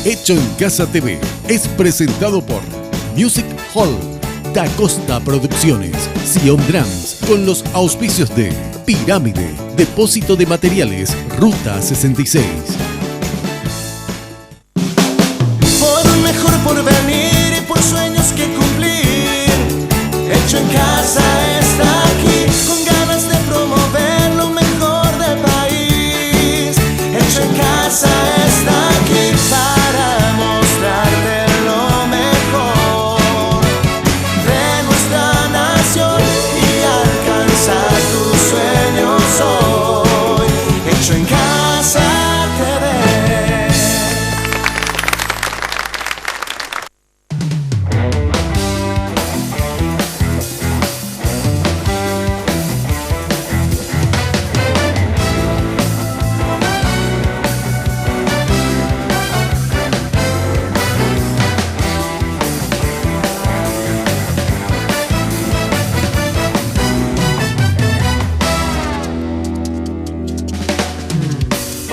Hecho en Casa TV es presentado por Music Hall, Da Costa Producciones, Sion Drums, con los auspicios de Pirámide, Depósito de Materiales, Ruta 66. Por un mejor porvenir y por sueños que cumplir, Hecho en Casa está aquí, con ganas de promover lo mejor del país. Hecho en Casa está aquí para mostrarte lo mejor de nuestra nación y alcanzar tus sueños hoy. Hecho en Casa TV.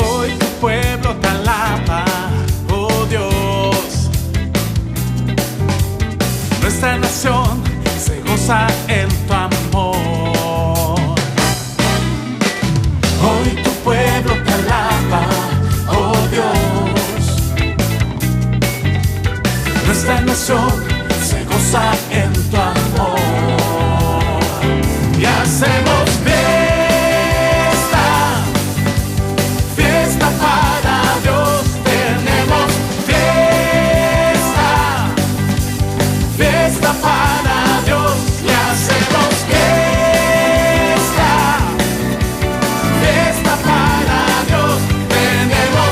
Hoy tu pueblo te alaba, oh Dios. Nuestra nación se goza en tu amor. Hoy tu pueblo te alaba, oh Dios. Nuestra nación se goza en tu amor. Y hacemos fiesta para Dios, tenemos fiesta para Dios, y hacemos fiesta para Dios, tenemos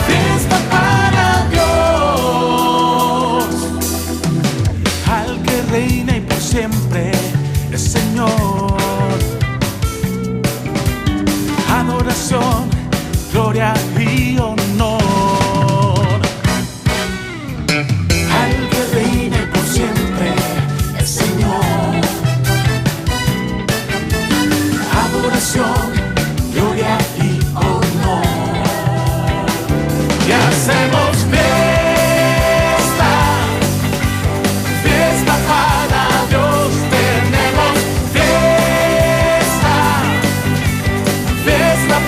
fiesta para Dios, al que reina y por siempre es Señor. Adoración, gloria y honor al que reina y por siempre es Señor. Adoración, gloria y honor. Y hacemos fiesta para Dios, tenemos fiesta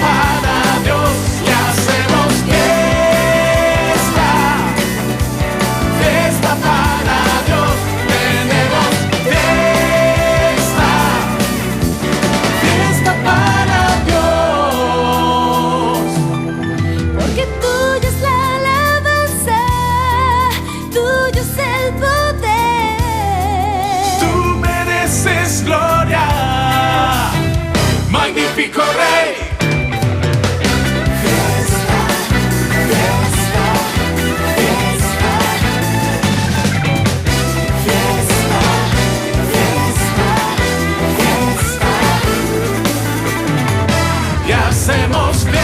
para Dios, y hacemos fiesta para Dios, tenemos fiesta para Dios. Porque tuya es la alabanza, tuyo es el poder. Tú mereces gloria, magnífico Rey. Y hacemos fiesta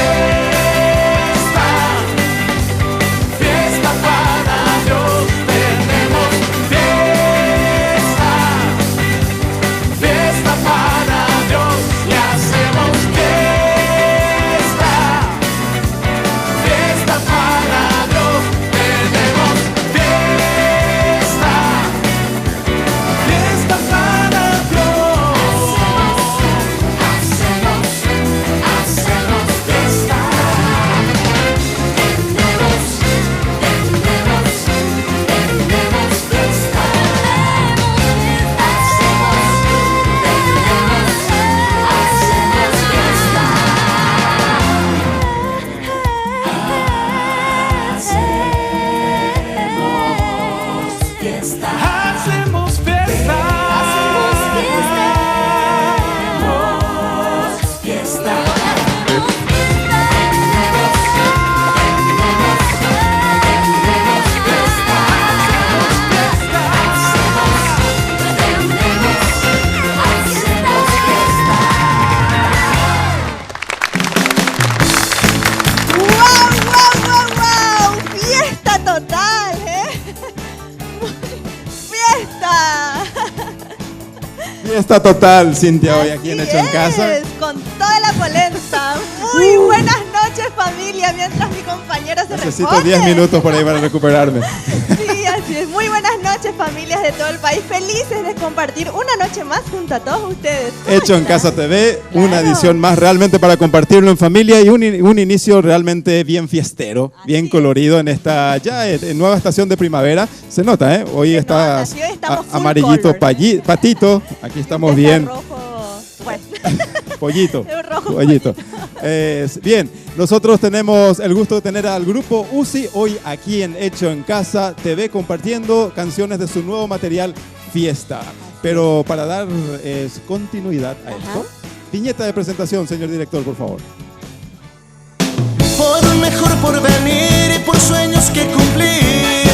para Dios, tenemos fiesta para Dios, y hacemos fiesta para Dios, tenemos fiesta para Dios. Hacemos fiesta. Hacemos fiesta. ¡Wow! ¡Fiesta total! ¡Fiesta! Fiesta total, Cintia, hoy aquí en Hecho en Así Casa. es, con toda la polenta. Muy buenas noches noches, familia, mientras mi compañero se Necesito repone. 10 minutos por ahí para recuperarme. Sí, así es. Muy buenas noches, familias de todo el país. Felices de compartir una noche más junto a todos ustedes. ¿Cómo Hecho en están? Casa TV, una Claro. edición más realmente para compartirlo en familia y un inicio realmente bien fiestero, bien colorido en esta ya nueva estación de primavera. Se nota, ¿eh? Hoy Se está nota, sí, hoy estamos full amarillito, color. patito. Aquí estamos Está bien. rojo, bueno, Pollito. Es rojo Pollito. Bien, nosotros tenemos el gusto de tener al grupo UCI hoy aquí en Hecho en Casa TV compartiendo canciones de su nuevo material Fiesta. Pero para dar continuidad a esto, viñeta de presentación, señor director, por favor. Por un mejor porvenir y por sueños que cumplir.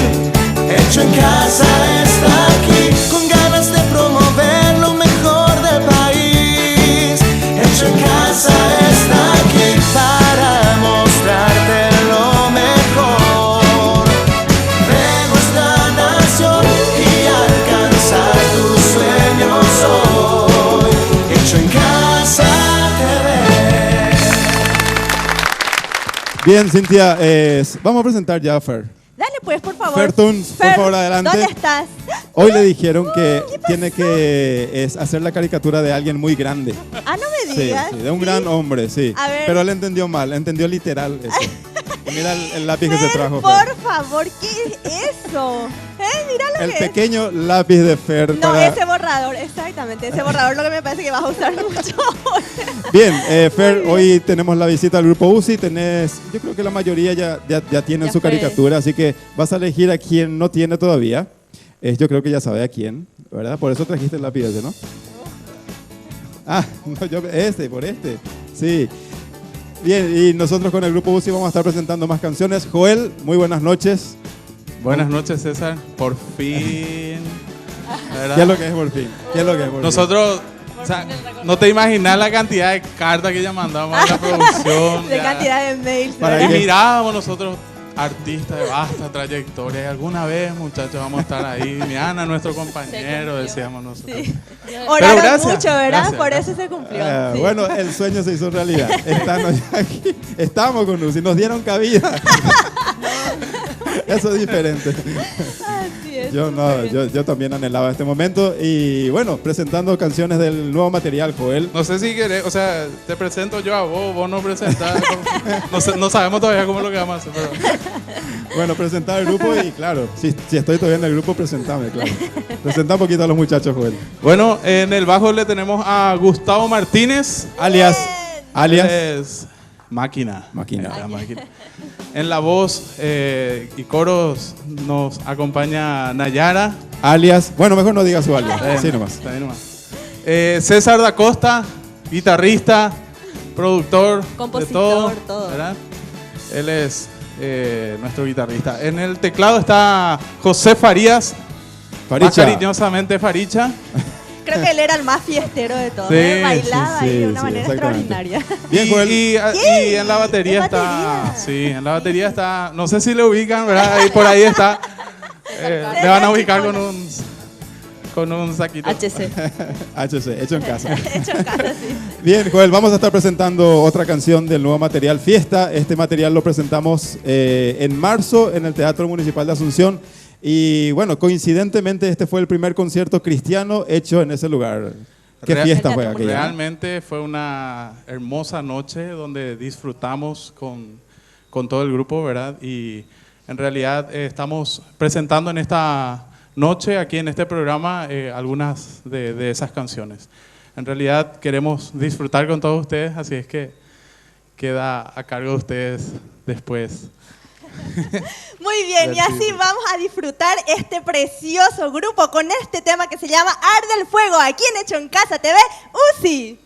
Hecho en Casa está aquí, con ganas de promover lo mejor del país. Hecho en Casa está aquí, para mostrarte lo mejor de nuestra nación y alcanzar tus sueños hoy. Hecho en Casa TV. Bien, Cintia, vamos a presentar ya a Fer. Dale pues, por favor. Fer Tunes, por favor, adelante. ¿Dónde estás? Hoy le dijeron que tiene que hacer la caricatura de alguien muy grande. Ah, no me Sí, digas. sí, de un gran hombre, sí. A ver. Pero él entendió mal, entendió literal eso. Y mira el lápiz que se Fer, trajo. Fer. por favor, ¿qué es eso? Mira lo El que es. pequeño lápiz de Fer. No, para- ese borrador, exactamente. Ese borrador lo que me parece que vas a usar mucho. Bien, Fer, hoy tenemos la visita al grupo UCI. Yo creo que la mayoría ya tienen Ya su fue. caricatura, así que vas a elegir a quien no tiene todavía. Yo creo que ya sabe a quién, ¿verdad? Por eso trajiste el lápiz ese, ¿no? Ah, no, por este. Sí. Bien, y nosotros con el grupo UCI vamos a estar presentando más canciones. Joel, muy buenas noches. Buenas noches, César. Por fin. ¿Verdad? ¿Qué es lo que es por fin? ¿Qué es lo que es por fin? Nosotros, o sea, no te imaginas la cantidad de cartas que ya mandamos a la producción. De ya. cantidad de mails. Para Y qué? mirábamos nosotros, artistas de vasta trayectoria, y alguna vez, muchachos, vamos a estar ahí. Miana, nuestro compañero, decíamos nosotros. Sí. Oraron gracias, mucho, ¿verdad? gracias, Por gracias. eso se cumplió. Sí. Bueno, el sueño se hizo realidad. Aquí. Estamos con UCI, nos dieron cabida. Eso es diferente. Así es. Yo también anhelaba este momento. Y bueno, presentando canciones del nuevo material, Joel. No sé si querés, o sea, te presento yo a vos no presentás. No sabemos todavía cómo es lo que vamos a hacer, pero... Bueno, presentar el grupo y claro, si estoy todavía en el grupo, presentame, claro. Presenta un poquito a los muchachos, Joel. Bueno, en el bajo le tenemos a Gustavo Martínez, Alias. Él es Máquina. Máquina. La máquina. En la voz y coros nos acompaña Nayara. Alias. Bueno, mejor no diga su alias. Así nomás. Está bien nomás. César da Costa, guitarrista, productor, Compositor, de todo, todo. ¿verdad? Él es nuestro guitarrista. En el teclado está José Farías, más Faricha. cariñosamente Faricha. Creo que él era el más fiestero de todos. Sí, Él bailaba sí, ahí de sí, una sí, manera exactamente. extraordinaria. Bien, Joel. Y en la batería ¿En está. batería? Sí, en la batería está. No sé si le ubican, ¿verdad? Ahí por ahí está. Me van a ubicar con un saquito. HC. HC, hecho en casa. Hecho en casa, sí. Bien, Joel, vamos a estar presentando otra canción del nuevo material Fiesta. Este material lo presentamos en marzo en el Teatro Municipal de Asunción. Y bueno, coincidentemente este fue el primer concierto cristiano hecho en ese lugar. ¿Qué fiesta fue aquella? Realmente fue una hermosa noche donde disfrutamos con todo el grupo, ¿verdad? Y en realidad estamos presentando en esta noche, aquí en este programa, algunas de esas canciones. En realidad queremos disfrutar con todos ustedes, así es que queda a cargo de ustedes después. Muy bien, y así vamos a disfrutar este precioso grupo con este tema que se llama Arde el Fuego, aquí en Hecho en Casa TV, UCI.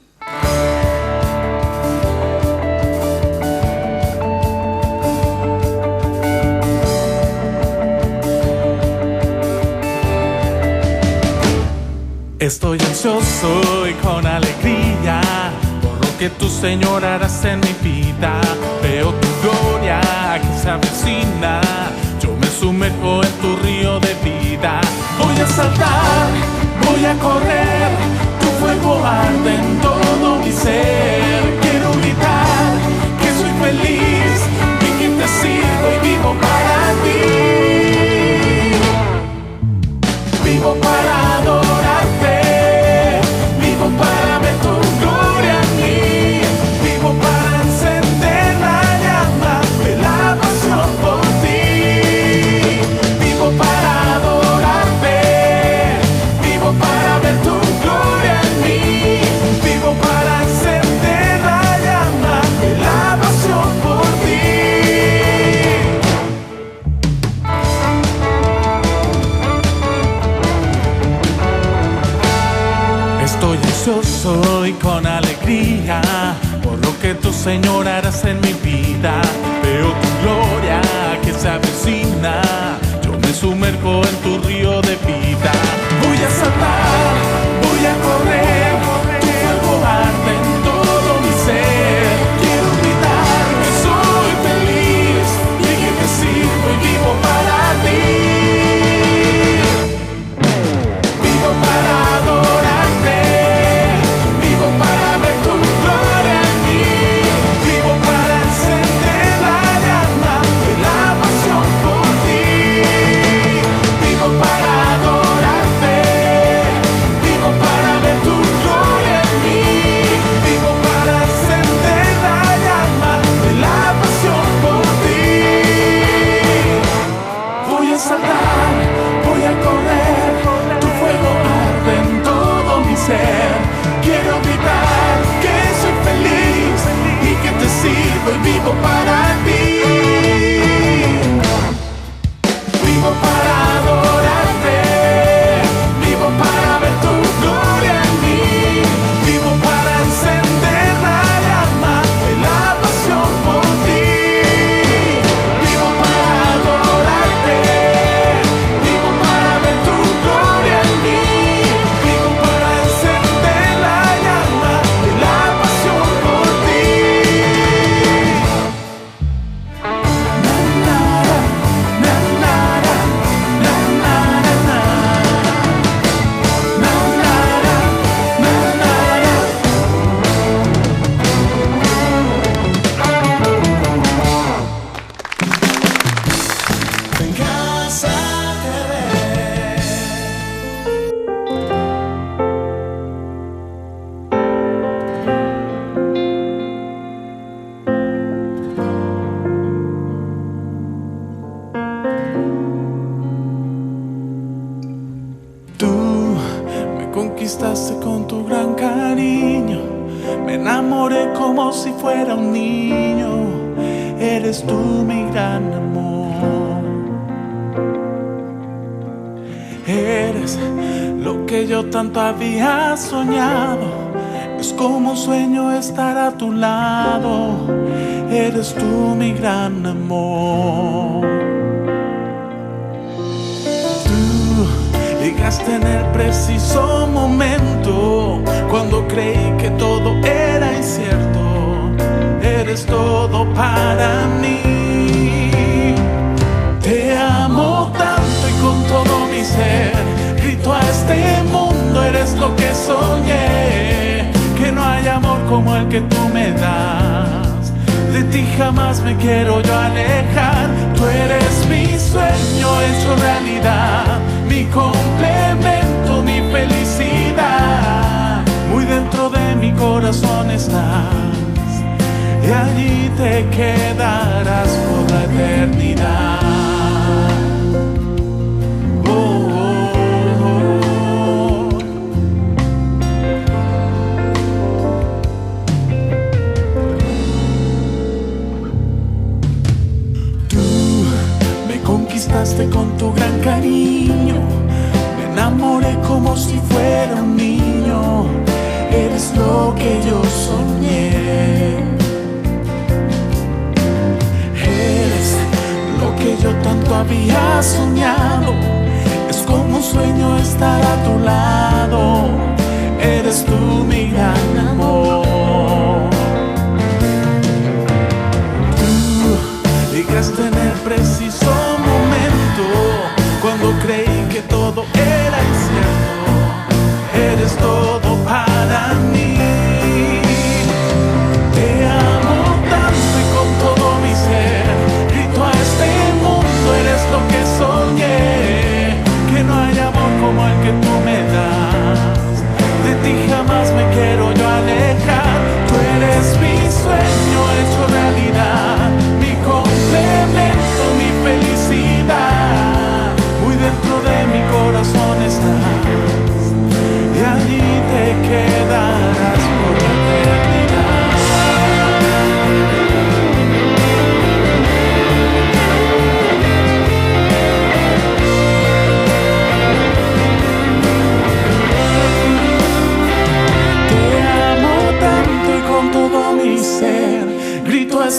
Estoy ansioso y con alegría por lo que tu Señor harás en mi vida. Veo tu gloria que se avecina, yo me sumerjo en tu río de vida. Voy a saltar, voy a correr, tu fuego arde en todo mi ser. Quiero gritar que soy feliz Señor, harás en mi vida. Veo tu gloria que se avecina. Yo me sumerjo en tu río de vida. Voy a saltar, voy a correr, tu fuego arde en todo mi ser. Quiero gritar que soy feliz y que te sirvo y vivo para ti. Vivo para adorarte, vivo para ver tu gloria en mí, vivo para encender la llama de la pasión por ti. Vivo para adorarte, vivo para ver tu gloria en mí, vivo para encender la llama de la pasión por ti. Voy a saltar, voy a correr, tu fuego arde en todo mi ser. Quiero gritar que soy feliz y que te sirvo y vivo para ti. Vivo para adorarte, vivo para ver tu gloria en mí, vivo para encender la llama de la pasión por ti. Vivo para adorarte, vivo para ver tu gloria en mí, vivo para encender la llama de la pasión por ti. Na, na, na, na, na, na, na, na. Na, na, na, na, na. En casa te ve. Tú me conquistaste con tu gran cariño, me enamoré como si fuera un niño. Eres tú mi gran amor. Eres lo que yo tanto había soñado. Es como un sueño estar a tu lado. Eres tú mi gran amor. Llegaste en el preciso momento, cuando creí que todo era incierto. Eres todo para mí. Te amo tanto y con todo mi ser grito a este mundo, eres lo que soñé. Que no hay amor como el que tú me das. De ti jamás me quiero yo alejar. Tú eres mi sueño hecho realidad, mi complemento, mi felicidad. Muy dentro de mi corazón estás, y allí te quedarás por la eternidad. Oh, oh, oh. Tú me conquistaste con tu gran cariño, me enamoré como si fuera un niño. Eres lo que yo soñé. Eres lo que yo tanto había soñado. Es como un sueño estar a tu lado. Eres tú mi gran amor. Tú llegaste en el preciso momento, cuando creí que todo era incierto. Eres todo para mí. Te amo tanto y con todo mi ser grito a este mundo, eres lo que soñé. Que no hay amor como el que tú me das. De ti jamás me quiero yo alejar. Tú eres mi sueño hecho realidad, mi complemento.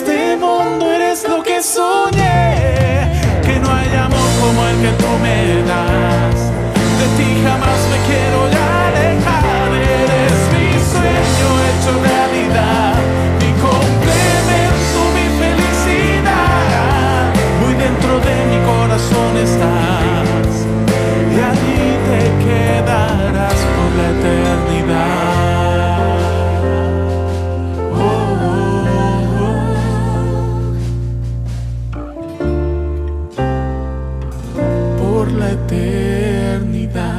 este mundo eres lo que soñé. Que no hay amor como el que tú me das. De ti jamás me quiero ya alejar. Eres mi sueño hecho realidad, mi complemento, mi felicidad. Muy dentro de mi corazón estás, y allí te quedarás por la eternidad. Por la eternidad.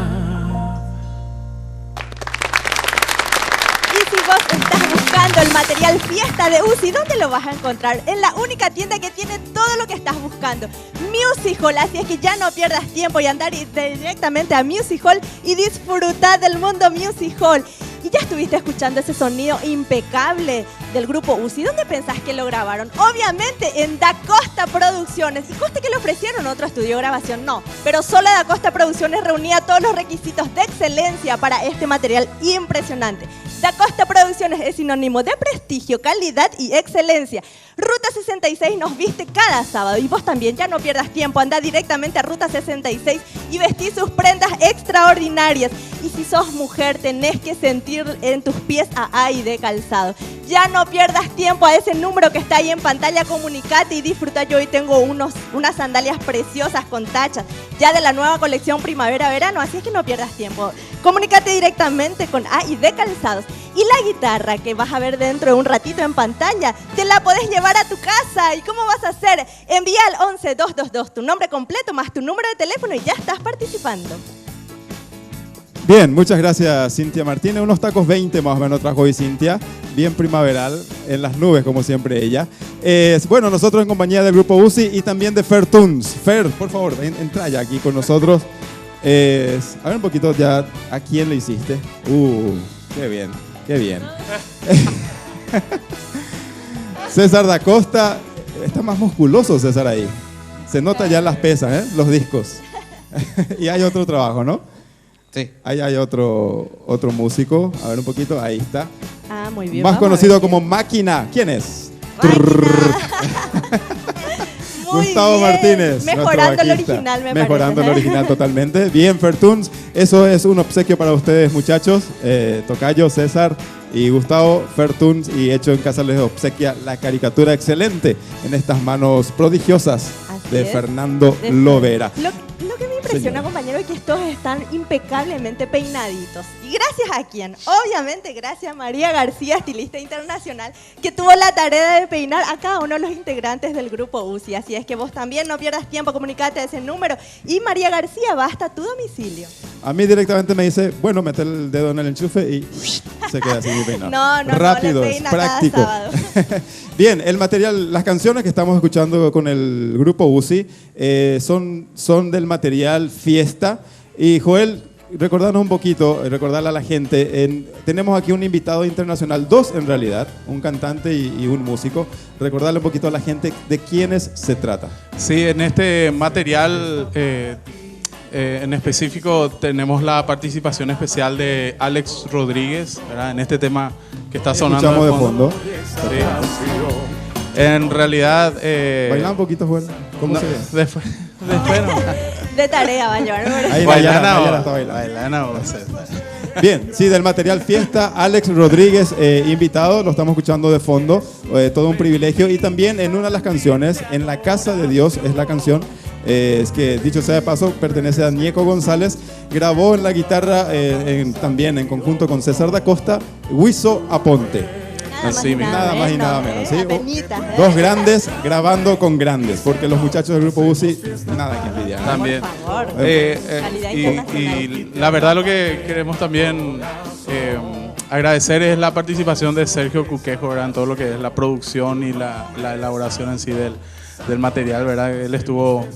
Y si vos estás buscando el material fiesta de Uzi, ¿dónde lo vas a encontrar? En la única tienda que tiene todo lo que estás buscando, Music Hall. Así es que ya no pierdas tiempo y andar directamente a Music Hall y disfrutar del mundo Music Hall. Y ya estuviste escuchando ese sonido impecable del grupo Uzi. ¿Dónde pensás que lo grabaron? Obviamente en Da Costa Producciones. Y conste que le ofrecieron otro estudio de grabación, no. Pero solo Da Costa Producciones reunía todos los requisitos de excelencia para este material impresionante. Da Costa Producciones es sinónimo de prestigio, calidad y excelencia. Ruta 66 nos viste cada sábado y vos también, ya no pierdas tiempo, anda directamente a Ruta 66 y vestí sus prendas extraordinarias. Y si sos mujer, tenés que sentir en tus pies a AID Calzado. Ya no pierdas tiempo, a ese número que está ahí en pantalla, comunicate y disfruta. Yo hoy tengo unas sandalias preciosas con tachas, ya de la nueva colección primavera-verano, así es que no pierdas tiempo. Comunícate directamente con AID Calzados. Y la guitarra que vas a ver dentro de un ratito en pantalla, te la podés llevar a tu casa. ¿Y cómo vas a hacer? Envía al 11222 tu nombre completo más tu número de teléfono y ya estás participando. Bien, muchas gracias Cintia Martínez. Unos tacos 20 más o menos trajo hoy Cintia. Bien primaveral, en las nubes como siempre ella. Bueno, nosotros en compañía del grupo Uzi y también de Fer Tunes. Fer, por favor, entra ya aquí con nosotros. A ver un poquito ya, ¿a quién le hiciste? Qué bien, qué bien. César da Costa, está más musculoso César ahí. Se nota ya las pesas, los discos. Y hay otro trabajo, ¿no? Sí. Ahí hay otro músico. A ver un poquito, ahí está. Ah, muy bien. Más conocido como Máquina. ¿Quién es? Gustavo bien. Martínez. Mejorando el original, me Mejorando parece. el original totalmente. Bien, Fertunes. Eso es un obsequio para ustedes, muchachos. Tocayo, César y Gustavo. Fertunes, y hecho en casa les obsequia la caricatura excelente en estas manos prodigiosas Así de es. Fernando Lovera. Lo que me impresiona, Señor. compañero, es que estos están impecablemente peinaditos. ¿Y gracias a quién? Obviamente gracias a María García, estilista internacional, que tuvo la tarea de peinar a cada uno de los integrantes del grupo Uzi. Así es que vos también no pierdas tiempo, comunicate a ese número. Y María García va hasta tu domicilio. A mí directamente me dice, bueno, mete el dedo en el enchufe y se queda así mi peinado. No, Rápido, le es peina cada práctico. sábado. Bien, el material, las canciones que estamos escuchando con el grupo Uzi son del material Fiesta. Y Joel, recordarnos un poquito, recordarle a la gente, tenemos aquí un invitado internacional, dos en realidad, un cantante y un músico. Recordarle un poquito a la gente de quiénes se trata. Sí, en este material en específico tenemos la participación especial de Alex Rodríguez, ¿verdad? En este tema que está sonando Escuchamos de fondo. Sí. En realidad... Baila un poquito, Joel. ¿Cómo no, se ve? después no. De tarea va a llevar, ¿verdad? Ahí Bailana está o bailando. bailana o Bien, sí, del material Fiesta, Alex Rodríguez, invitado, lo estamos escuchando de fondo, todo un privilegio. Y también en una de las canciones, En la Casa de Dios, es la canción, es que dicho sea de paso, pertenece a Ñeco González, grabó en la guitarra también en conjunto con César da Costa, Huizo Aponte. Nada más y nada menos. ¿Sí? Dos grandes grabando con grandes, porque los muchachos del grupo Uzi, nada que envidiar. ¿No? También. Por favor. Calidad Y internacional. la verdad lo que queremos también agradecer es la participación de Sergio Cuquejo, ¿verdad? En todo lo que es la producción y la elaboración en sí del material, ¿verdad? Él estuvo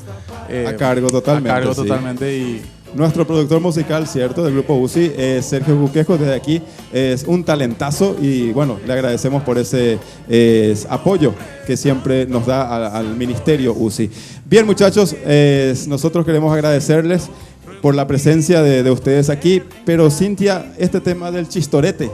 a cargo totalmente. Sí. Y nuestro productor musical, cierto, del grupo Uzi, Sergio Cuquejo, desde aquí es un talentazo y bueno, le agradecemos por ese apoyo que siempre nos da al ministerio Uzi. Bien, muchachos, nosotros queremos agradecerles por la presencia de ustedes aquí, pero Cintia, este tema del chistorete,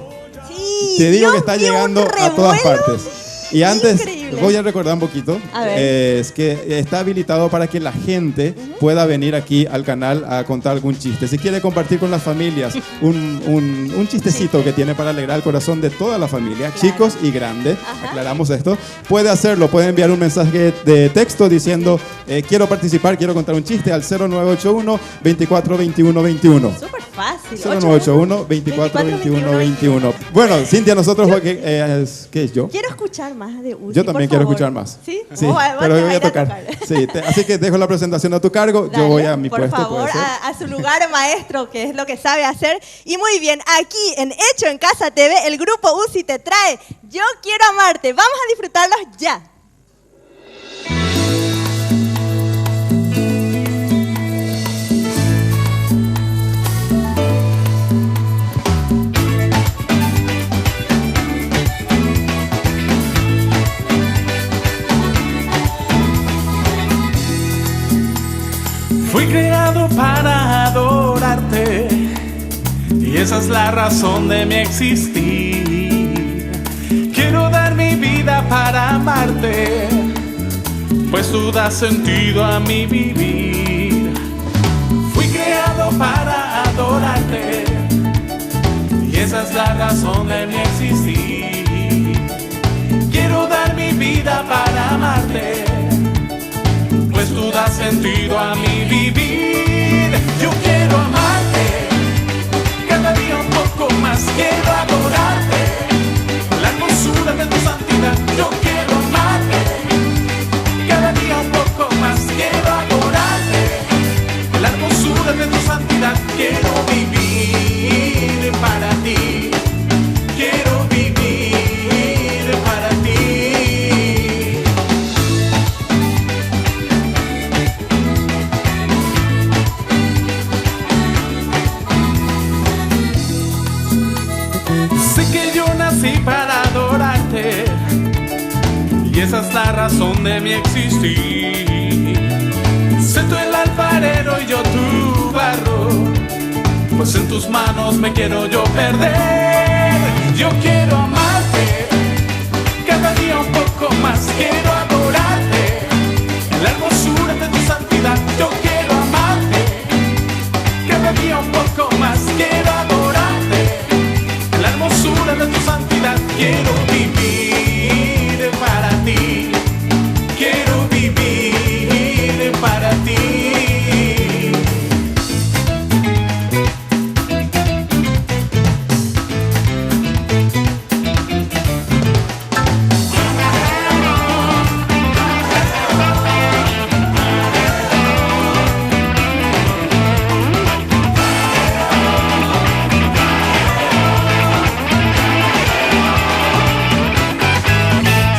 Sí, te digo Dios que está mío, llegando un a todas revuelo partes. Y antes, increíble. decirle? Voy a recordar un poquito. A ver. Es que está habilitado para que la gente pueda venir aquí al canal a contar algún chiste. Si quiere compartir con las familias un chistecito que tiene para alegrar el corazón de toda la familia, chicos y grandes, aclaramos esto, puede hacerlo. Puede enviar un mensaje de texto diciendo quiero participar, quiero contar un chiste al 0981 24 21 21. Súper fácil. 0981 24 21 21. Bueno, Cintia, nosotros, ¿qué es yo? Quiero escuchar más de Uzi. Yo también por quiero favor. escuchar más. ¿Sí? Sí, Vos pero te hoy voy a vas tocar. Sí, así que dejo la presentación a tu cargo. Dale, yo voy a mi por puesto. favor, puede ser. a su lugar, maestro, que es lo que sabe hacer. Y muy bien, aquí en Hecho en Casa TV, el grupo Uzi te trae Yo Quiero Amarte. Vamos a disfrutarlos ya. Fui creado para adorarte y esa es la razón de mi existir. Quiero dar mi vida para amarte, pues tú das sentido a mi vivir. Fui creado para adorarte y esa es la razón de mi existir. Quiero dar mi vida para amarte, pues tú das sentido a mi vivir. Yo quiero amarte, cada día un poco más. Quiero adorarte, la hermosura de tu santidad. Yo quiero amarte, cada día un poco más. Quiero adorarte, la hermosura de tu santidad. Quiero vivir para ti, quiero vivir para ti. Sé que yo nací para adorarte y esa es la razón de mi existir. Sé tú el alfarero y yo tu barro, pues en tus manos me quiero yo perder. Yo quiero amarte, cada día un poco más. Quiero adorarte, la hermosura de tu santidad. Yo quiero amarte, cada día un poco más. Quiero adorarte, la hermosura de tu santidad. Quiero vivir para ti, quiero vivir para ti.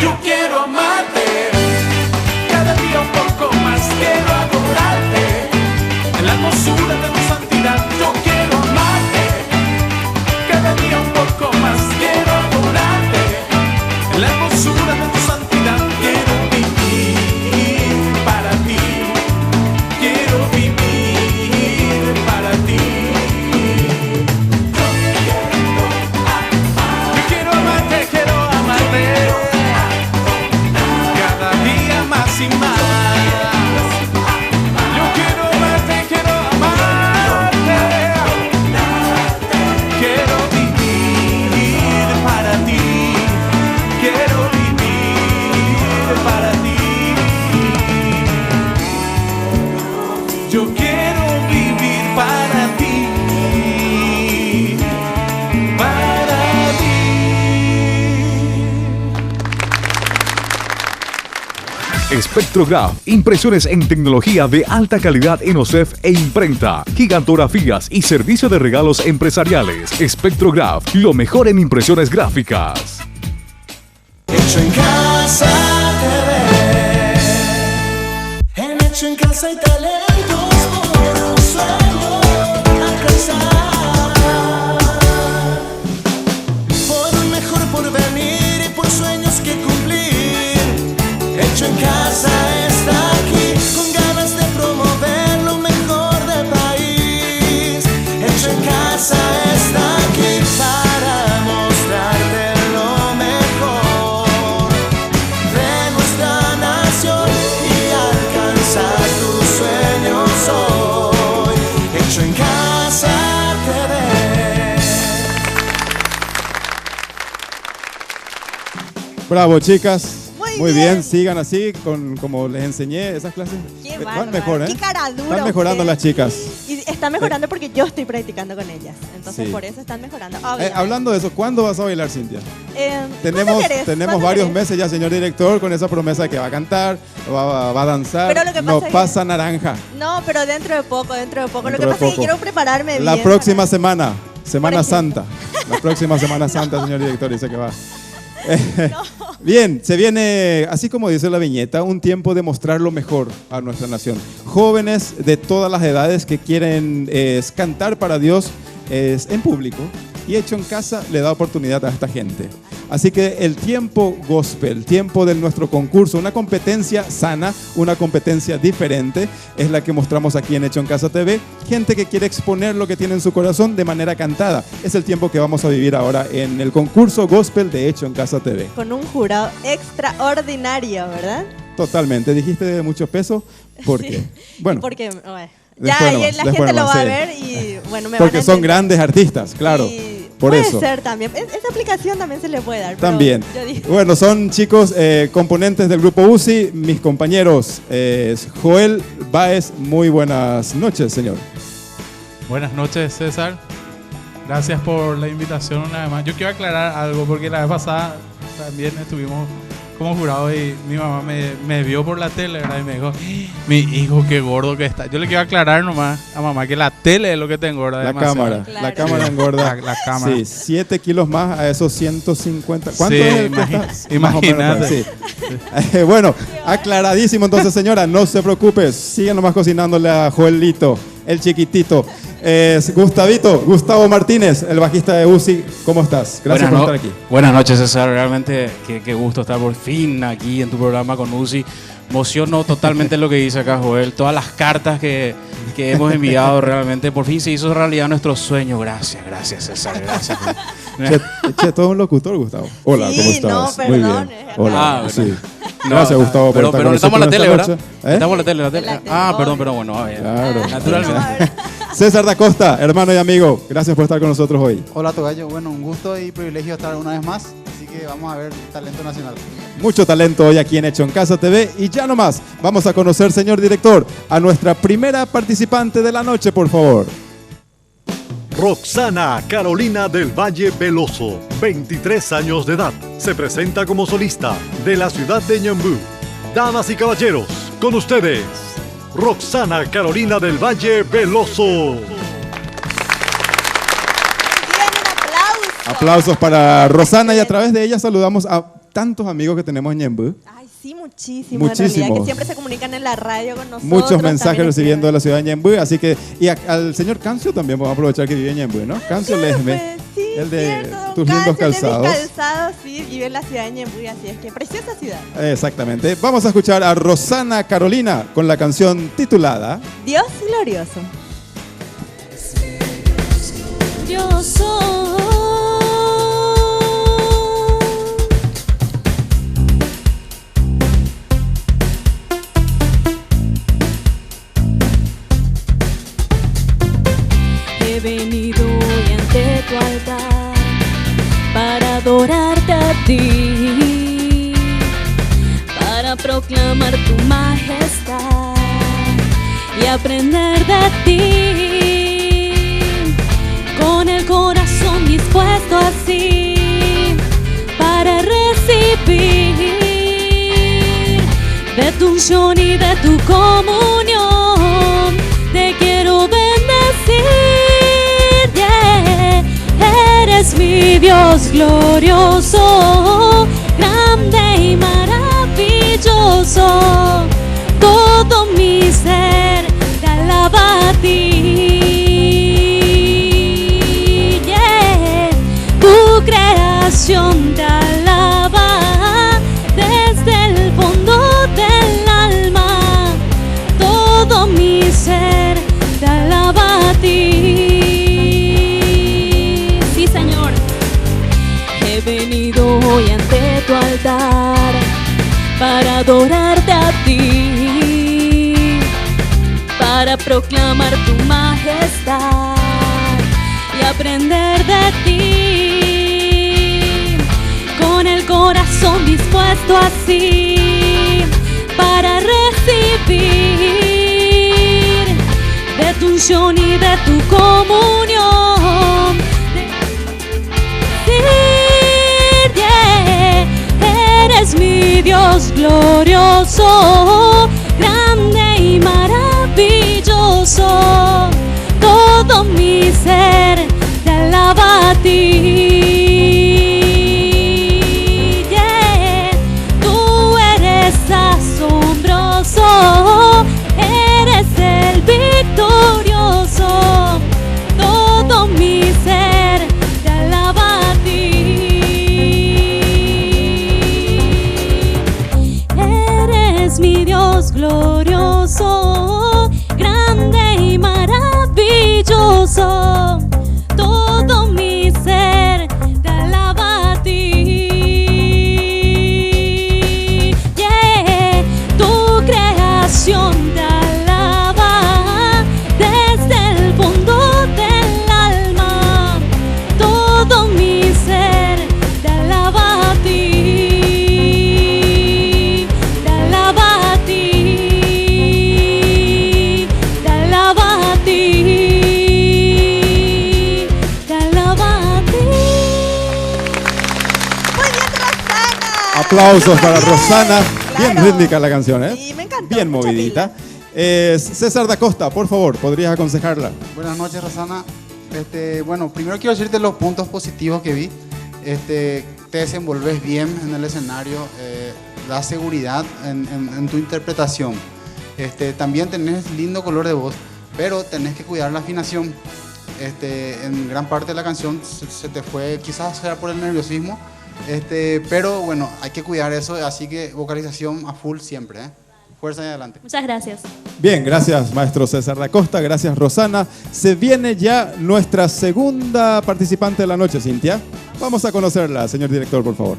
Yo quiero amarte, cada día un poco más. Quiero adorarte, en la hermosura de tu santidad. Yo quiero amarte, cada día un poco más. Quiero adorarte, en la hermosura de tu santidad. Quiero vivir para ti, quiero vivir para ti. Yo quiero amarte, quiero amarte, cada día más y más. Yo quiero amarte, quiero amarte, quiero vivir para ti, quiero vivir para ti. Yo quiero vivir para ti, para ti. Spectrograph, impresiones en tecnología de alta calidad en OCEF e imprenta, gigantografías y servicio de regalos empresariales. Spectrograph, lo mejor en impresiones gráficas. Hecho en Casa TV. En Hecho en Casa hay talentos por un sueño alcanzar. Por un mejor porvenir y por sueños que cumplir. Hecho en Casa está aquí, con ganas de promover lo mejor del país. Hecho en Casa está aquí para mostrarte lo mejor. Ven Bravo, chicas. Muy bien. Sigan así, como les enseñé esas clases. Qué van bárbaro, mejor, ¿eh? qué cara dura Están mejorando ustedes. las chicas. Y están mejorando porque yo estoy practicando con ellas. Entonces Sí. por eso están mejorando. Obviamente. Hablando de eso, ¿cuándo vas a bailar, Cintia? ¿cuándo querés? Tenemos ¿Cuándo varios querés? meses ya, señor director, con esa promesa de que va a cantar, va a danzar. Pero lo que No pasa es que- pasa naranja. No, pero dentro de poco. Lo Dentro que de pasa es que poco. quiero prepararme La bien. próxima Semana ejemplo. Santa. La próxima Semana Santa, señor director, dice que va. Bien, se viene, así como dice la viñeta, un tiempo de mostrar lo mejor a nuestra nación. Jóvenes de todas las edades que quieren cantar para Dios en público y hecho en casa le da oportunidad a esta gente. Así que el tiempo gospel, tiempo de nuestro concurso, una competencia sana, una competencia diferente, es la que mostramos aquí en Hecho en Casa TV. Gente que quiere exponer lo que tiene en su corazón de manera cantada. Es el tiempo que vamos a vivir ahora en el concurso gospel de Hecho en Casa TV. Con un jurado extraordinario, ¿verdad? Totalmente. Dijiste de mucho peso. ¿Por qué? Bueno, Porque bueno, después ya nomás, la después gente lo nomás, va a sí. ver y bueno, me porque van a son entender. grandes artistas, claro. Y Por puede eso. ser también. Esa aplicación también se le puede dar. pero También. yo digo- Bueno, son chicos componentes del grupo UCI, mis compañeros. Joel Baez, muy buenas noches, señor. Buenas noches, César. Gracias por la invitación una vez más. Yo quiero aclarar algo porque la vez pasada también estuvimos como jurado y mi mamá me vio por la tele, ¿verdad? Y me dijo, mi hijo, qué gordo que está. Yo le quiero aclarar nomás a mamá que la tele es lo que te engorda La demasiado. cámara, Claro. la cámara engorda. La cámara. Sí, 7 kilos más a esos 150. ¿Cuánto Sí, es el que imagi- está? Más o menos, imagínate. sí. Bueno, aclaradísimo entonces, señora, no se preocupe, sigan nomás cocinándole a Joelito, el chiquitito. Gustavo Martínez, el bajista de UCI, ¿cómo estás? Gracias por estar aquí. Buenas noches, César. Realmente qué gusto estar por fin aquí en tu programa con Uzi. Emociono totalmente lo que dice acá Joel. Todas las cartas que hemos enviado realmente. Por fin se hizo realidad nuestro sueño. Gracias, César. Gracias. Che, todo un locutor, Gustavo. Hola, Sí, ¿cómo estás? no, Muy perdón, bien. es Hola, verdad. sí. No, Gracias, Gustavo, por estar pero con estamos en la nosotros tele, esta ¿verdad? noche. ¿Eh? Estamos en la tele, En la tele, perdón, obvio. pero bueno. Claro. Naturalmente. César da Costa, hermano y amigo, gracias por estar con nosotros hoy. Hola Togallo, bueno, un gusto y privilegio estar una vez más, así que vamos a ver talento nacional. Mucho talento hoy aquí en Hecho en Casa TV y ya nomás vamos a conocer, señor director, a nuestra primera participante de la noche, por favor. Roxana Carolina del Valle Veloso, 23 años de edad. Se presenta como solista de la ciudad de Ñemby. Damas y caballeros, con ustedes, Roxana Carolina del Valle Veloso. Bien, un aplauso. Aplausos para Rosana y a través de ella saludamos a tantos amigos que tenemos en Ñemby. Ay, sí, muchísimos. En realidad, Muchísimos. que siempre se comunican en la radio con nosotros. Muchos mensajes también recibiendo de escriben. la ciudad de Ñemby, así que y al señor Cancio también vamos a aprovechar que vive en Ñemby, ¿no? Cancio Lesme, Pues, sí, el de cierto, don tus lindos Cancio, el de mis calzados. calzados, sí, vive en la ciudad de Ñemby, así es que preciosa ciudad. Exactamente. Vamos a escuchar a Rosana Carolina con la canción titulada Dios glorioso. Yo soy he venido hoy ante tu altar para adorarte a ti, para proclamar tu majestad y aprender de ti, con el corazón dispuesto así para recibir de tu unción y de tu comunión. Te quiero bendecir, yeah. Eres mi Dios glorioso, grande y maravilloso. Todo mi ser te alaba a ti, yeah. Tu creación te alaba desde el fondo del alma. Todo mi ser te alaba a ti. Sí, Señor. He venido hoy ante tu altar para adorarte a ti, para proclamar tu majestad y aprender de ti, con el corazón dispuesto así para recibir de tu unción y de tu comunión. Yeah. Eres mi Dios glorioso, grande y maravilloso. Todo mi ser te alaba a ti. Yeah. Tú eres asombroso, eres el victorioso. Todo mi ser te alaba a ti. Eres mi Dios glorioso, grande y maravilloso. Todo mi ser te alaba a ti. Yeah. Tu creación te alaba desde el fondo del alma. Todo mi ser te alaba a ti. Te alaba a ti. Te alaba a ti. Te alaba a ti. Muy bien, Rosana. Aplausos para Súper bien. Rosana. Bien Claro. rítmica la canción, ¿eh? Sí, me encantó. Bien mucha movidita. César da Costa, por favor, ¿podrías aconsejarla? Buenas noches, Rosana. Bueno, primero quiero decirte los puntos positivos que vi. Te desenvolves bien en el escenario, das seguridad en tu interpretación. También tenés lindo color de voz, pero tenés que cuidar la afinación. En gran parte de la canción se te fue, quizás sea por el nerviosismo, pero bueno, hay que cuidar eso, así que vocalización a full siempre, ¿eh? Fuerza y adelante. Muchas gracias. Bien, gracias maestro César da Costa, gracias Rosana. Se viene ya nuestra segunda participante de la noche, Cintia. Vamos a conocerla, señor director, por favor.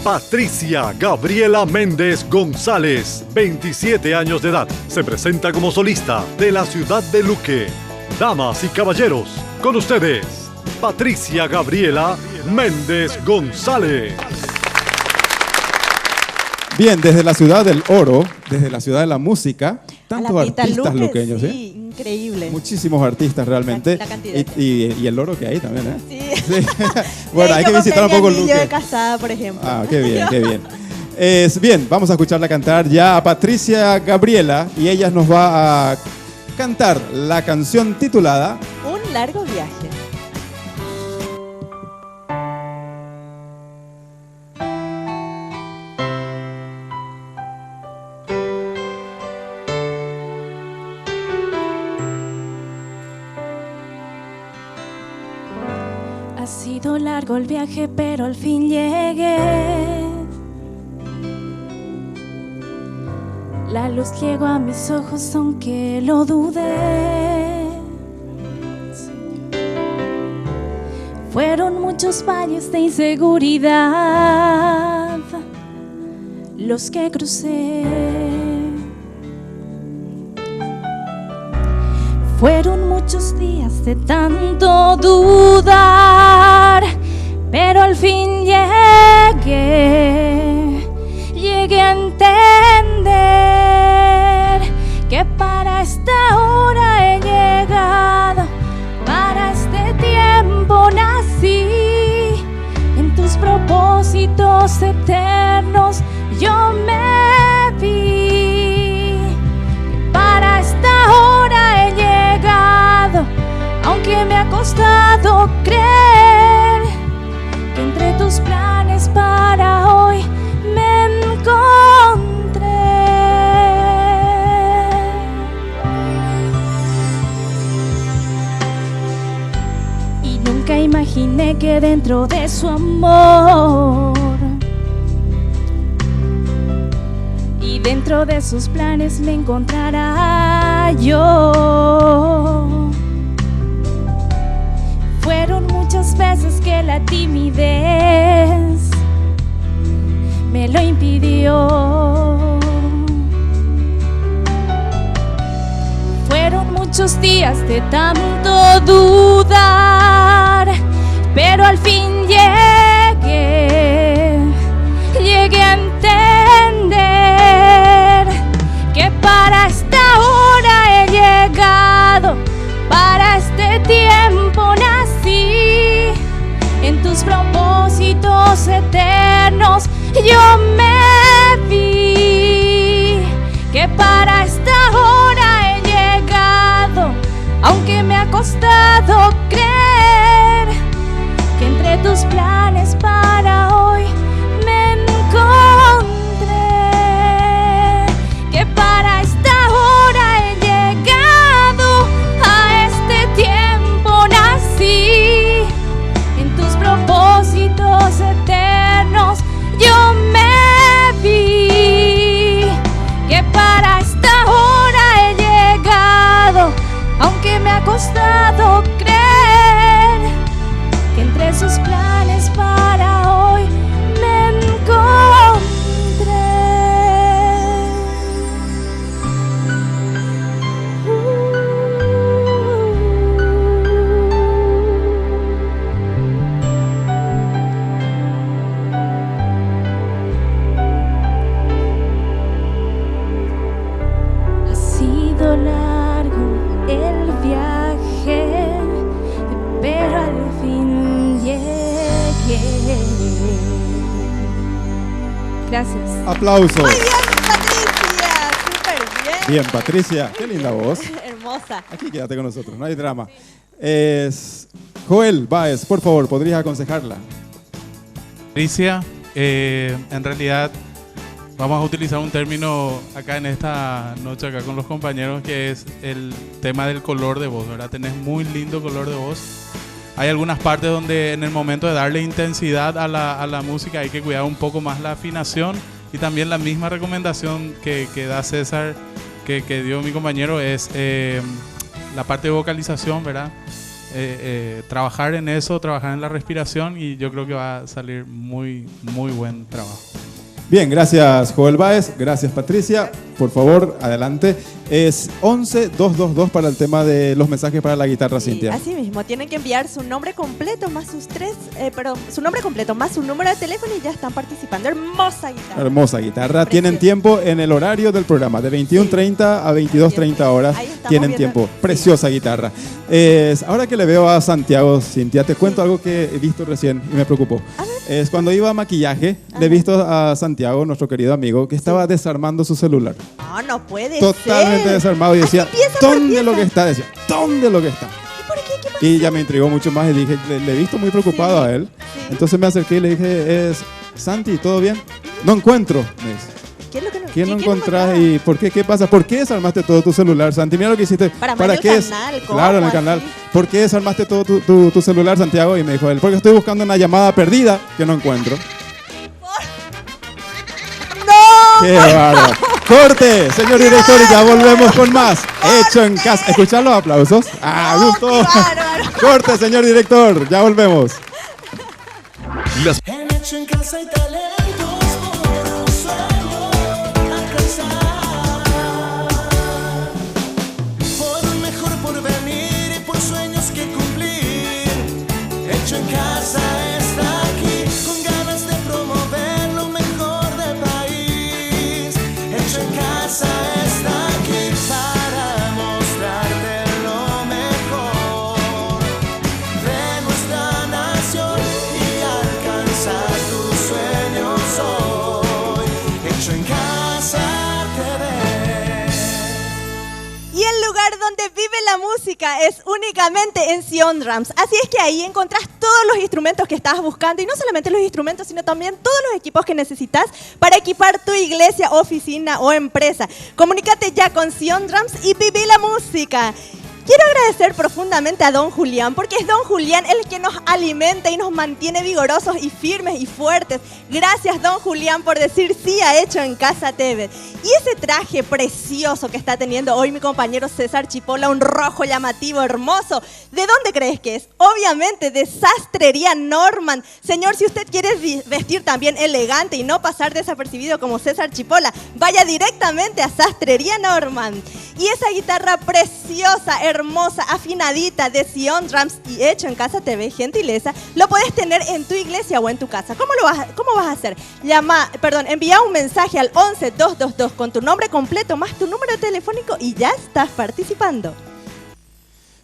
Patricia Gabriela Méndez González, 27 años de edad. Se presenta como solista de la ciudad de Luque. Damas y caballeros, con ustedes, Patricia Gabriela Méndez González. Bien, desde la ciudad del oro, desde la ciudad de la música, tantos A la pista artistas Luque, luqueños, ¿eh? sí, increíble. Muchísimos artistas realmente. La cantidad. Y el oro que hay también, ¿eh? Sí. Sí. Bueno, hay que visitar un poco el Luque. de casada, por ejemplo. Ah, qué bien, qué bien. Bien, vamos a escucharla cantar ya a Patricia Gabriela y ella nos va a cantar la canción titulada Un largo viaje. Ha sido largo el viaje, pero al fin llegué. La luz llegó a mis ojos, aunque lo dudé. Fueron muchos valles de inseguridad los que crucé. Fueron muchos días de tanto dudar, pero al fin llegué a entender que para esta hora he llegado, para este tiempo nací, en tus propósitos eternos yo me vi. Para esta hora he llegado, aunque me ha costado creer que entre tus planes para hoy me encontré. Y nunca imaginé que dentro de su amor y dentro de sus planes me encontrará yo. Fueron muchas veces que la timidez me lo impidió. Fueron muchos días de tanto dudar, pero al fin llegué Aplausos. Muy bien, Patricia. Súper bien. Bien, Patricia. Qué linda voz. Hermosa. Aquí quédate con nosotros, no hay drama. Joel Baez, por favor, ¿podrías aconsejarla? Patricia, en realidad vamos a utilizar un término acá en esta noche acá con los compañeros, que es el tema del color de voz, ¿verdad? Tenés muy lindo color de voz. Hay algunas partes donde en el momento de darle intensidad a la música hay que cuidar un poco más la afinación, y también la misma recomendación que da César, que dio mi compañero, es la parte de vocalización, ¿verdad? Trabajar en eso, trabajar en la respiración, y yo creo que va a salir muy, muy buen trabajo. Bien, gracias Joel Baez, gracias Patricia. Por favor, adelante. Es 11-222 para el tema de los mensajes para la guitarra, Sí, Cintia. así mismo, tienen que enviar su nombre completo más su nombre completo más su número de teléfono y ya están participando. Hermosa guitarra. Hermosa guitarra. Preciosa. Tienen tiempo en el horario del programa, de 21:30 a 22:30 horas. Ahí estamos Tienen viendo. tiempo. Sí. Preciosa guitarra. Ahora que le veo a Santiago, Cintia, te cuento algo que he visto recién y me preocupó. Es cuando iba a maquillaje, le he visto a Santiago, nuestro querido amigo, que estaba desarmando su celular. No, no puede Totalmente ser. desarmado, y decía, Así pieza por ¿dónde lo que pieza. está? Decía, ¿dónde lo que está? ¿Y por qué? ¿Qué pasó? Y ya me intrigó mucho más y dije, le he visto muy preocupado Sí, a él. sí. Entonces me acerqué y le dije, Santi, ¿todo bien? No encuentro. Me dice. ¿Qué es lo que no, ¿Quién no qué encontrás? ¿Y por qué? ¿Qué pasa? ¿Por qué desarmaste todo tu celular, Santi? Mira lo que hiciste. Para armar el qué canal, ¿cómo? Claro, en el canal. Así. ¿Por qué desarmaste todo tu celular, Santiago? Y me dijo él, porque estoy buscando una llamada perdida que no encuentro. ¡No! ¡Qué bárbaro! ¡Corte! Señor director, y ya volvemos con más. Hecho en casa. ¿Escuchar los aplausos? ¡Ah, No, gusto! qué bárbaro. ¡Corte, señor director! Ya volvemos. En hecho en casa hay talentos por un sueño alcanzar, por un mejor porvenir y por sueños que cumplir. Hecho en casa está aquí, con ganas de promover lo mejor del país. Hecho en casa está aquí para mostrarte lo mejor de nuestra nación y alcanzar tus sueños hoy. Hecho en casa TV. Y el lugar donde vive la música es únicamente en Sion Drums. Así es que ahí encontrás todos los instrumentos que estabas buscando, y no solamente los instrumentos, sino también todos los equipos que necesitas para equipar tu iglesia, oficina o empresa. Comunícate ya con Sion Drums y viví la música. Quiero agradecer profundamente a Don Julián, porque es Don Julián el que nos alimenta y nos mantiene vigorosos y firmes y fuertes. Gracias, Don Julián, por decir sí a Hecho en Casa TV. Y ese traje precioso que está teniendo hoy mi compañero César Chipola, un rojo llamativo, hermoso, ¿de dónde crees que es? Obviamente de Sastrería Norman. Señor, si usted quiere vestir también elegante y no pasar desapercibido como César Chipola, vaya directamente a Sastrería Norman. Y esa guitarra preciosa, hermosa, afinadita de Sion Drums y Hecho en Casa TV, gentileza, lo puedes tener en tu iglesia o en tu casa. ¿Cómo vas a hacer? Envía un mensaje al 11-222 con tu nombre completo más tu número telefónico y ya estás participando.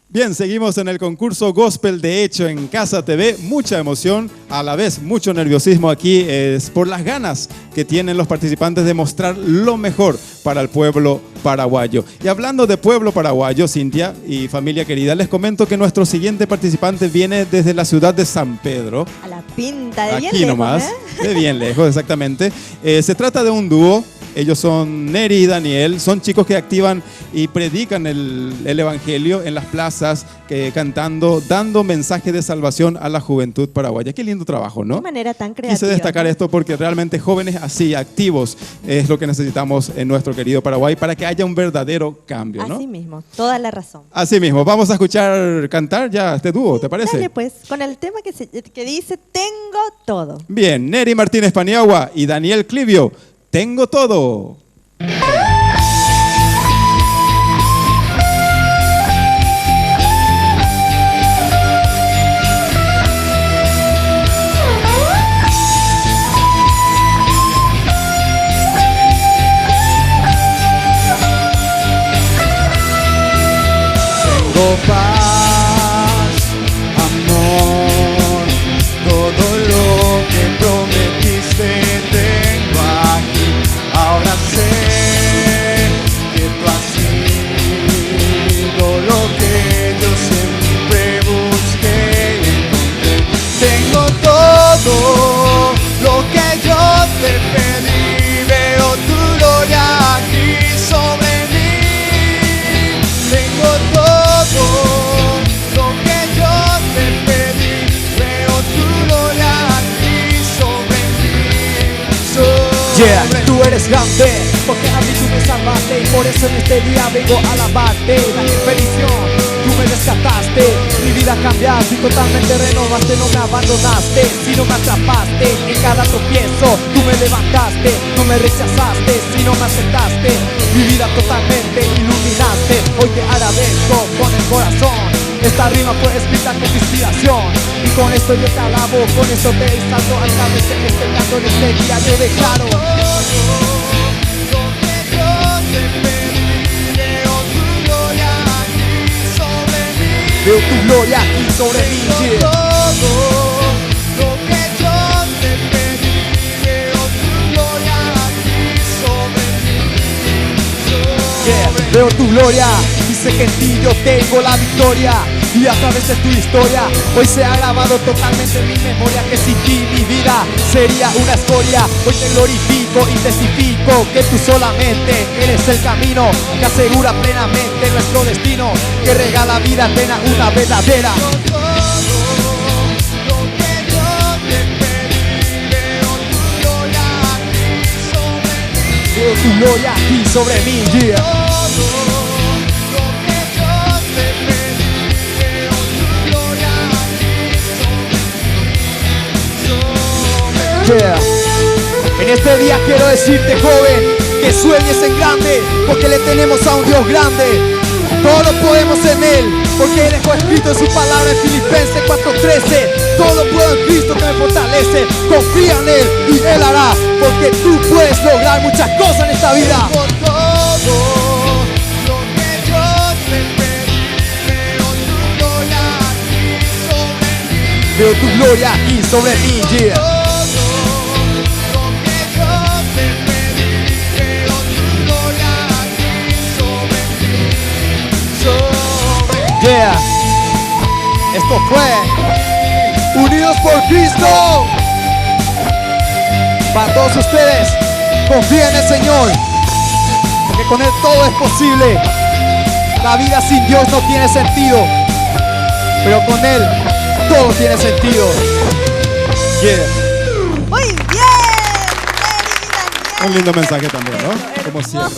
Bien, seguimos en el concurso Gospel de Hecho en Casa TV. Mucha emoción, a la vez mucho nerviosismo aquí, es por las ganas que tienen los participantes de mostrar lo mejor para el pueblo paraguayo. Y hablando de pueblo paraguayo, Cintia y familia querida, les comento que nuestro siguiente participante viene desde la ciudad de San Pedro. A la pinta de bien Aquí lejos, nomás, ¿eh? de bien lejos, exactamente. Se trata de un dúo. Ellos son Neri y Daniel, son chicos que activan y predican el evangelio en las plazas, cantando, dando mensaje de salvación a la juventud paraguaya. Qué lindo trabajo, ¿no? De manera tan creativa. Quise destacar esto porque realmente jóvenes así, activos, es lo que necesitamos en nuestro querido Paraguay para que haya un verdadero cambio, ¿no? Así mismo, toda la razón. Así mismo, vamos a escuchar cantar ya este dúo, ¿te parece? Dale pues, con el tema que dice Tengo Todo. Bien, Neri Martínez Paniagua y Daniel Clivio, Tengo Todo. Tengo paz, amor, todo lo que prometiste tengo aquí porque a mí tú me salvaste. Y por eso en este día vengo a alabarte. La bendición, tú me rescataste. Mi vida cambiaste y totalmente renovaste. No me abandonaste, sino me atrapaste. En cada tropiezo tú me levantaste. No me rechazaste, sino me aceptaste. Mi vida totalmente iluminaste. Hoy te agradezco con el corazón. Esta rima fue escrita con inspiración. Y con esto yo te alabo, con esto te exalto. Al cabo este canto en este día yo declaro. Veo tu gloria aquí sobre mí, yeah. Todo lo que yo te pedí, veo tu gloria aquí sobre mí. Yeah. Veo tu gloria y sé que en ti yo tengo la victoria. Y a través de tu historia hoy se ha grabado totalmente en mi memoria que sin ti mi vida sería una escoria. Hoy te glorifico y testifico que tú solamente eres el camino que asegura plenamente nuestro destino, que regala vida eterna, una verdadera. Veo tu gloria aquí sobre mí, yeah. Yeah. En este día quiero decirte, joven, que sueñes en grande, porque le tenemos a un Dios grande. Todo lo podemos en Él, porque Él dejó escrito en su palabra en Filipenses 4:13. Todo lo puedo en Cristo que me fortalece. Confía en Él y Él hará, porque tú puedes lograr muchas cosas en esta vida. Por todo lo que yo te pedí, veo tu gloria aquí sobre mí. Veo tu gloria aquí sobre mí, yeah. Yeah. Esto fue Unidos por Cristo. Para todos ustedes, confíen en el Señor, porque con Él todo es posible. La vida sin Dios no tiene sentido, pero con Él todo tiene sentido. Yeah. Muy bien, Un lindo mensaje también, ¿no? Como cierre.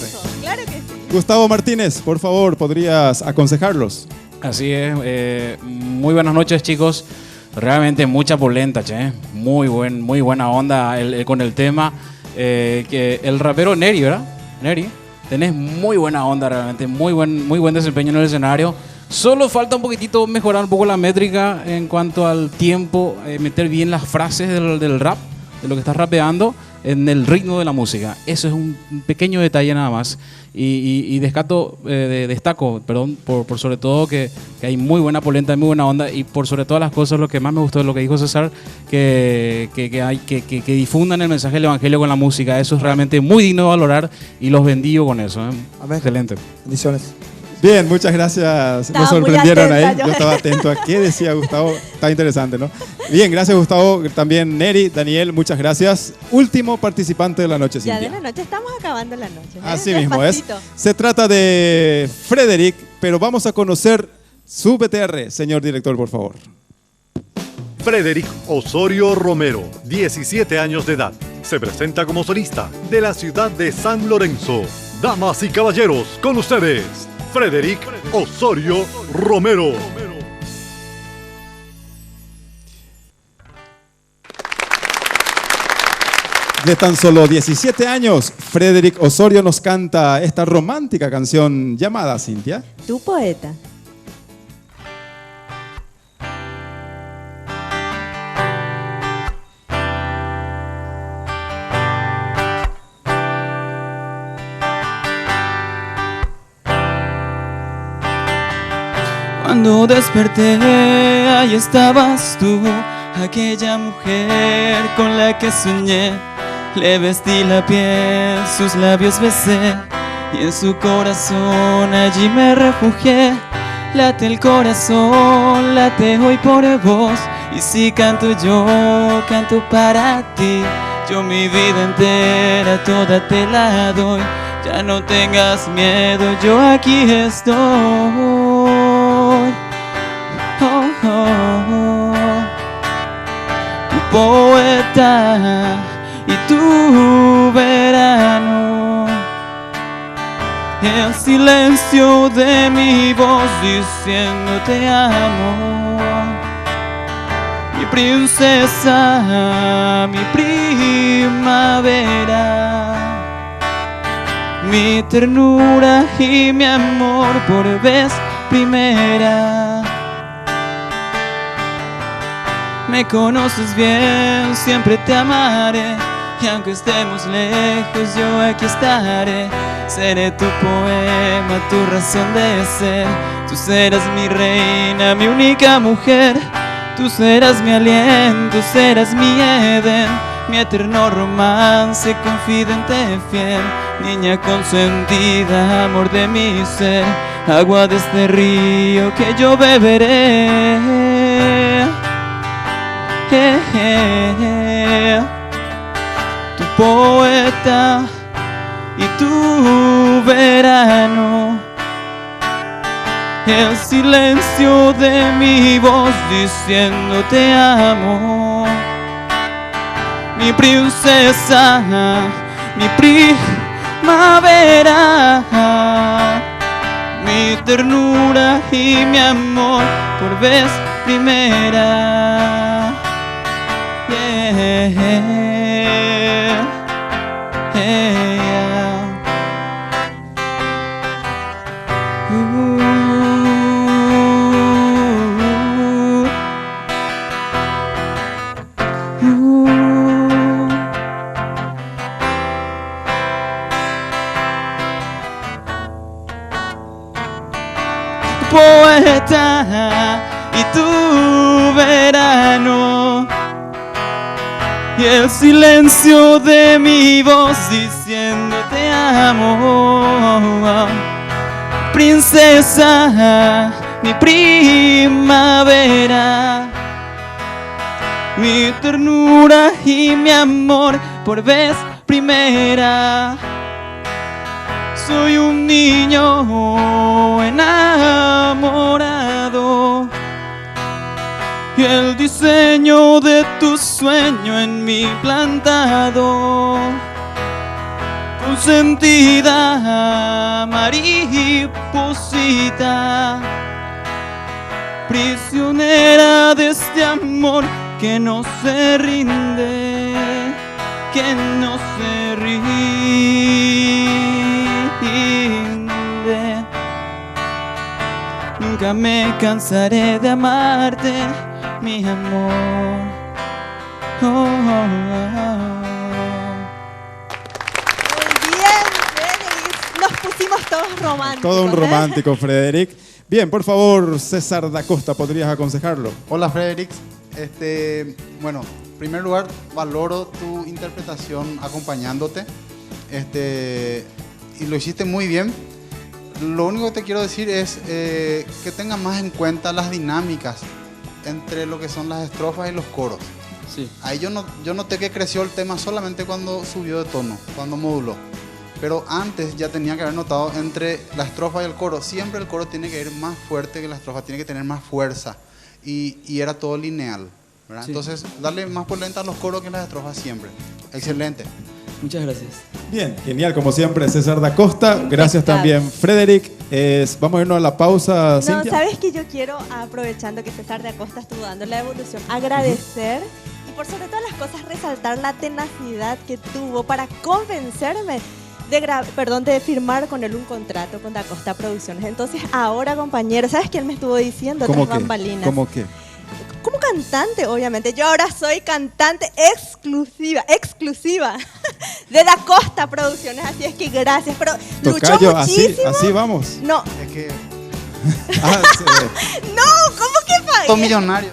Claro que sí. Gustavo Martínez, por favor, ¿podrías aconsejarlos? Así es, muy buenas noches, chicos. Realmente mucha polenta, che. Muy buena onda con el tema. Que el rapero Neri, ¿verdad? Neri, tenés muy buena onda realmente, muy buen desempeño en el escenario. Solo falta un poquitito mejorar un poco la métrica en cuanto al tiempo, meter bien las frases del rap, de lo que estás rapeando, en el ritmo de la música. Eso es un pequeño detalle nada más. Y destaco, por sobre todo que hay muy buena polenta, muy buena onda, y por sobre todas las cosas lo que más me gustó de lo que dijo César, que difundan el mensaje del evangelio con la música. Eso es realmente muy digno de valorar y los bendigo con eso. Amén. Excelente. Bendiciones. Bien, muchas gracias. Estaba Nos sorprendieron muy atenta, ahí. Yo estaba atento a qué decía Gustavo. Está interesante, ¿no? Bien, gracias Gustavo. También Neri, Daniel, muchas gracias. Último participante de la noche, Ya Cintia. de la noche, estamos acabando la noche. Así mismo es. Despacito. Se trata de Frederick, pero vamos a conocer su BTR. Señor director, por favor. Frederick Osorio Romero, 17 años de edad. Se presenta como solista de la ciudad de San Lorenzo. Damas y caballeros, con ustedes, Frederick Osorio Romero. De tan solo 17 años, Frederick Osorio nos canta esta romántica canción llamada, Cintia. Tu poeta. Cuando desperté, ahí estabas tú, aquella mujer con la que soñé. Le vestí la piel, sus labios besé, y en su corazón allí me refugié. Late el corazón, late hoy por vos, y si canto yo, canto para ti. Yo mi vida entera toda te la doy, ya no tengas miedo, yo aquí estoy. Oh, oh, oh. Tu poeta y tu verano, el silencio de mi voz diciendo te amo. Mi princesa, mi primavera, mi ternura y mi amor por vez primera. Me conoces bien, siempre te amaré, y aunque estemos lejos yo aquí estaré. Seré tu poema, tu razón de ser. Tú serás mi reina, mi única mujer. Tú serás mi aliento, serás mi Edén, mi eterno romance, confidente fiel. Niña consentida, amor de mi ser, agua de este río que yo beberé. Tu poeta y tu verano, el silencio de mi voz diciendo te amo. Mi princesa, mi primavera, mi ternura y mi amor por vez primera. Yeah, yeah. Poeta y tu verano, y el silencio de mi voz diciendo te amo. Princesa, mi primavera, mi ternura y mi amor por vez primera. Soy un niño enamorado, y el diseño de tu sueño en mí plantado. Consentida mariposita, prisionera de este amor que no se rinde, que no se rinde. Nunca me cansaré de amarte, mi amor. Oh, oh, oh. Muy bien, Frederick. Nos pusimos todos románticos. Todo un romántico, Frederick. Bien, por favor, César da Costa, ¿podrías aconsejarlo? Hola, Frederick. Bueno, en primer lugar, valoro tu interpretación acompañándote. Y lo hiciste muy bien. Lo único que te quiero decir es que tengas más en cuenta las dinámicas entre lo que son las estrofas y los coros. Sí. Ahí yo noté que creció el tema solamente cuando subió de tono, cuando moduló. Pero antes ya tenía que haber notado entre la estrofa y el coro. Siempre el coro tiene que ir más fuerte que la estrofa, tiene que tener más fuerza. Y era todo lineal, ¿verdad? Sí. Entonces, darle más polenta a los coros que las estrofas siempre. Excelente. Muchas gracias. Bien, genial, como siempre, César da Costa. Gracias también, Frederick. Vamos a irnos a la pausa, No, Cintia. ¿sabes que yo quiero, aprovechando que César da Costa estuvo dando la evolución, agradecer y por sobre todas las cosas resaltar la tenacidad que tuvo para convencerme de firmar con él un contrato con Da Costa Producciones? Entonces ahora, compañero, ¿sabes qué él me estuvo diciendo tras bambalinas? ¿Cómo qué? Como cantante, obviamente. Yo ahora soy cantante exclusiva de Da Costa Producciones. Así es que gracias. Pero Tocayo, luchó muchísimo. así vamos. No. Es que... No, ¿cómo que pagué? Todo millonario.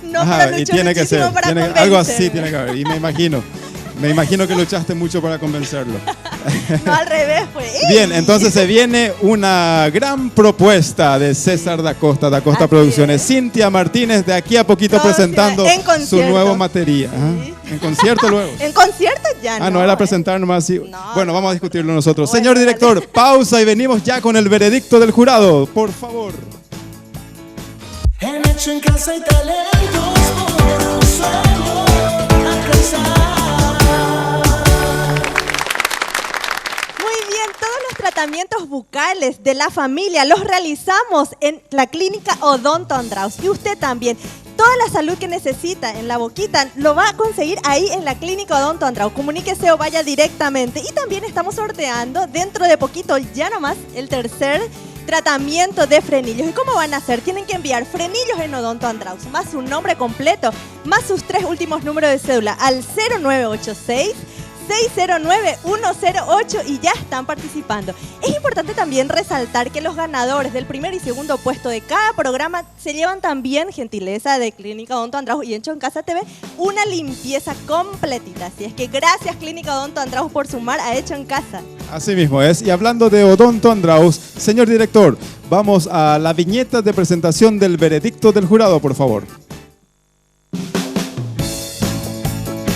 No, Ajá, pero luchó y tiene que ser. para Algo así convencerme. tiene que haber. Y me imagino que luchaste mucho para convencerlo. No, al revés, fue él. Bien, entonces se viene una gran propuesta de César da Costa Producciones. Cintia Martínez, de aquí a poquito presentando su nuevo material. Sí. ¿En concierto luego? En concierto ya no. No era presentar nomás así. No, bueno, vamos a discutirlo nosotros. Bueno, señor director, dale. pausa y venimos ya con el veredicto del jurado. Por favor. En hecho en casa y talentos por un sueño alcanzar. Muy bien, todos los tratamientos bucales de la familia los realizamos en la clínica Odonto Andraus. Y usted también. Toda la salud que necesita en la boquita lo va a conseguir ahí en la clínica Odonto Andraus. Comuníquese o vaya directamente. Y también estamos sorteando dentro de poquito, ya nomás, el tercer tratamiento de frenillos. ¿Y cómo van a hacer? Tienen que enviar frenillos en Odonto Andraus, más su nombre completo, más sus 3 últimos números de cédula al 0986 609-108 y ya están participando. Es importante también resaltar que los ganadores del primer y segundo puesto de cada programa se llevan también, gentileza de Clínica Odonto Andraus y Hecho en Casa TV, una limpieza completita. Así es que gracias Clínica Odonto Andraus por sumar a Hecho en Casa. Así mismo es. Y hablando de Odonto Andraus, señor director, vamos a la viñeta de presentación del veredicto del jurado, por favor.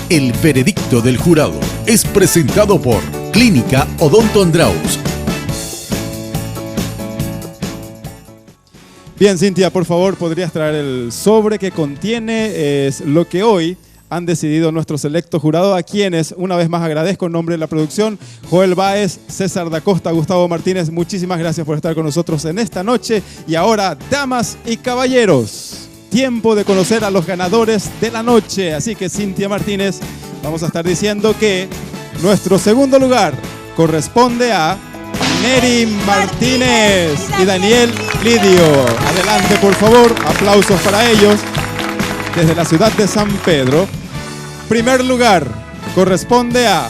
El veredicto del jurado es presentado por Clínica Odonto Andraus. Bien, Cintia, por favor, ¿podrías traer el sobre que contiene lo que hoy han decidido nuestros selectos jurados, a quienes una vez más agradezco en nombre de la producción? Joel Báez, César da Costa, Gustavo Martínez, muchísimas gracias por estar con nosotros en esta noche. Y ahora, damas y caballeros, tiempo de conocer a los ganadores de la noche. Así que, Cintia Martínez, vamos a estar diciendo que nuestro segundo lugar corresponde a Neri Martínez y Daniel Lidio. Adelante, por favor. Aplausos para ellos desde la ciudad de San Pedro. Primer lugar corresponde a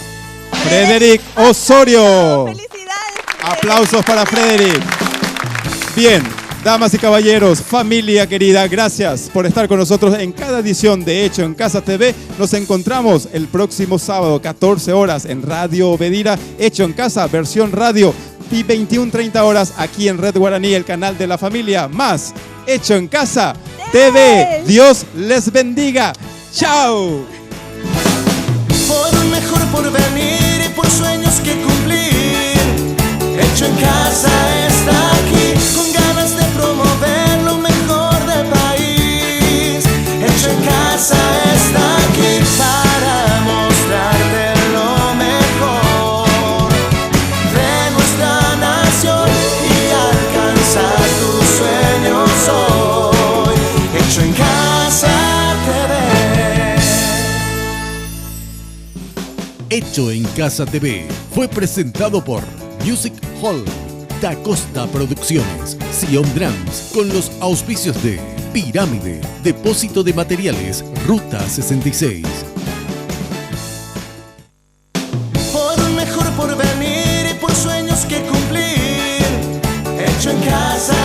Frederick Osorio. ¡Felicidades! Aplausos para Frederick. Bien. Damas y caballeros, familia querida, gracias por estar con nosotros en cada edición de Hecho en Casa TV. Nos encontramos el próximo sábado, 14 horas, en Radio Obedira, Hecho en Casa, versión radio, y 21:30 horas aquí en Red Guaraní, el canal de la familia, más Hecho en Casa TV. Dios les bendiga. ¡Chao! Por un mejor porvenir y por sueños que cumplir, Hecho en Casa está aquí, con ganas de promover lo mejor del país. Hecho en Casa está aquí para mostrarte lo mejor de nuestra nación y alcanzar tus sueños hoy. Hecho en Casa TV. Hecho en Casa TV fue presentado por Music Hall, Da Costa Producciones, Sion Drums, con los auspicios de Pirámide, Depósito de Materiales, Ruta 66. Por un mejor porvenir y por sueños que cumplir, Hecho en Casa